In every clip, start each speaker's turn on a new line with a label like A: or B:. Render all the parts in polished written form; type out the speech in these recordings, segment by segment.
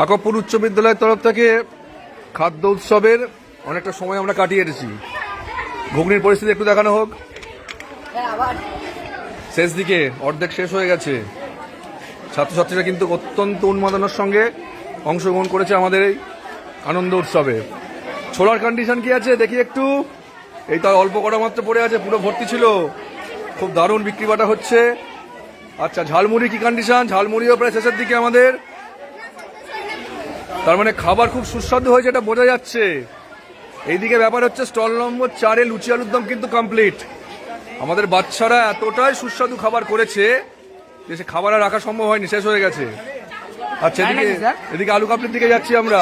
A: আকবপুর উচ্চ বিদ্যালয়ের তরফ থেকে খাদ্য উৎসবের অনেকটা সময় আমরা কাটিয়ে এসেছি। ঘুগনির পরিস্থিতি একটু দেখানো হোক। শেষ দিকে অর্ধেক শেষ হয়ে গেছে। ছাত্রছাত্রীরা কিন্তু অত্যন্ত উন্মাদনার সঙ্গে অংশগ্রহণ করেছে আমাদের এই আনন্দ উৎসবে। ছোলার কন্ডিশন কি আছে দেখি একটু। এই তার অল্প কটা মাত্র পড়ে আছে, পুরো ভর্তি ছিল। খুব দারুণ বিক্রি বাটা হচ্ছে। আচ্ছা, ঝালমুড়ি কি কন্ডিশন? ঝালমুড়িও প্রায় শেষের দিকে আমাদের। তার মানে খাবার খুব সুস্বাদু হয়েছে, এটা বোঝা যাচ্ছে। এইদিকে ব্যাপার হচ্ছে স্টল নম্বর 4-এ লুচি আলুর দম কিন্তু কমপ্লিট। আমাদের বাচ্চারা এতটাই সুস্বাদু খাবার করেছে যে সে খাবার আর রাখা সম্ভব হয়নি, শেষ হয়ে গেছে। আচ্ছা, এদিকে আলু কাবলির দিকে যাচ্ছি আমরা।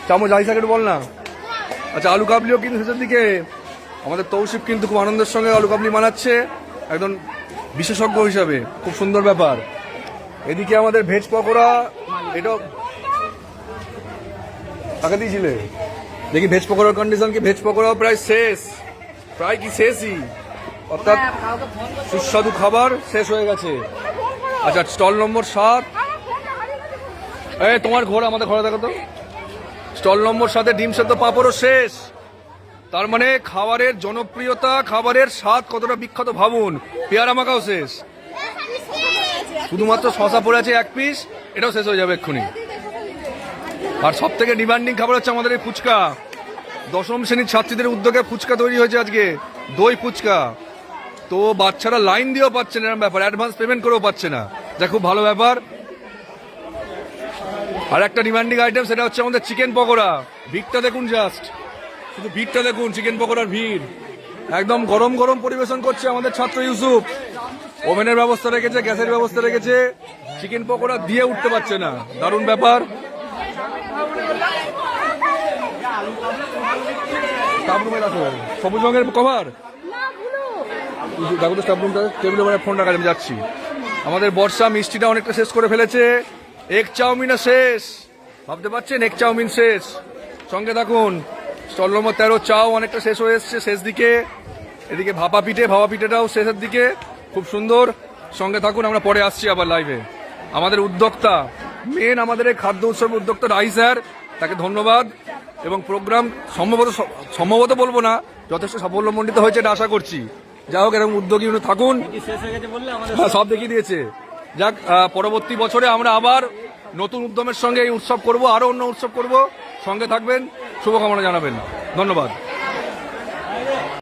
A: চামচ আইসাকে একটু বল না। আচ্ছা, আলু কাবলিও কিন্তু শেষের দিকে। আমাদের তৌসিফ কিন্তু খুব আনন্দের সঙ্গে আলু কাবলি বানাচ্ছে, একদম বিশেষজ্ঞ হিসাবে। খুব সুন্দর ব্যাপার। এদিকে আমাদের ভেজ পকোড়া, এটাও টাকা দিয়েছিলে। দেখি ভেজ পকোড়ার কন্ডিশন কি। ভেজ পকোড়াও প্রায় শেষ, প্রায় কি শেষই, অর্থাৎ সুস্বাদু খাবার শেষ হয়ে গেছে। আচ্ছা, স্টল নম্বর 7। তোমার ঘোড়া আমাদের ঘোড়া দেখো তো। স্টল নম্বর 7-এ ডিম সেদ্ধ পাঁপড়ও শেষ। তার মানে খাবারের জনপ্রিয়তা, খাবারের স্বাদ কতটা বিখ্যাত ভাবুন। পেয়ারা মাখাও শেষ, শুধুমাত্র শশা পড়ে আছে 1 পিস, এটাও শেষ হয়ে যাবে এক্ষুনি। আর সব থেকে ডিমান্ডিং খাবার হচ্ছে আমাদের এই ফুচকা। 10ম শ্রেণীর ছাত্রীদের উদ্যোগে ফুচকা তৈরি হয়েছে আজকে, দই ফুচকা। তো বাচ্চারা লাইন দিয়েও পাচ্ছে না, এরকম ব্যাপার, অ্যাডভান্স পেমেন্ট করেও পাচ্ছে না, যা খুব ভালো ব্যাপার। আর একটা ডিমান্ডিং আইটেম, সেটা হচ্ছে আমাদের চিকেন পকোড়া। ভিড়টা দেখুন, জাস্ট শুধু ভিড়টা দেখুন, চিকেন পকোড়ার ভিড়। একদম গরম গরম পরিবেশন করছে আমাদের ছাত্র ইউসুফ। ওভেনের ব্যবস্থা রেখেছে, গ্যাসের ব্যবস্থা রেখেছে, চিকেন পকোড়া দিয়ে উঠতে পারছে না, দারুণ ব্যাপার। সবুজ রঙের কভার দেখো তো, স্টাফ রুমটা টেবিলের উপরে ফোন রাখা, আমি যাচ্ছি। আমাদের বর্ষা মিষ্টিটা অনেকটা শেষ করে ফেলেছে। এগ চাউমিনও শেষ, ভাবতে পারছেন, এগ চাউমিন শেষ। সঙ্গে থাকুন, স্টল নম্বর 13 চাও অনেকটা শেষ হয়ে এসছে, শেষ দিকে। এদিকে ভাপা পিঠেটাও শেষের দিকে, খুব সুন্দর। সঙ্গে থাকুন, আমরা পরে আসছি আবার লাইভে। আমাদের উদ্যোক্তা, মেন আমাদের এই খাদ্য উৎসবের উদ্যোক্তা রাই স্যার, তাকে ধন্যবাদ। এবং প্রোগ্রাম সম্ভবত বলবো না, যথেষ্ট সাফল্যমণ্ডিত হয়েছে এটা আশা করছি। যাই হোক, এরকম উদ্যোগী থাকুন। সব দেখিয়ে দিয়েছে। যাক, পরবর্তী বছরে আমরা আবার নতুন উদ্যমের সঙ্গে এই উৎসব করব, আরো অন্য উৎসব করব। সঙ্গে থাকবেন, শুভকামনা জানাবেন। ধন্যবাদ।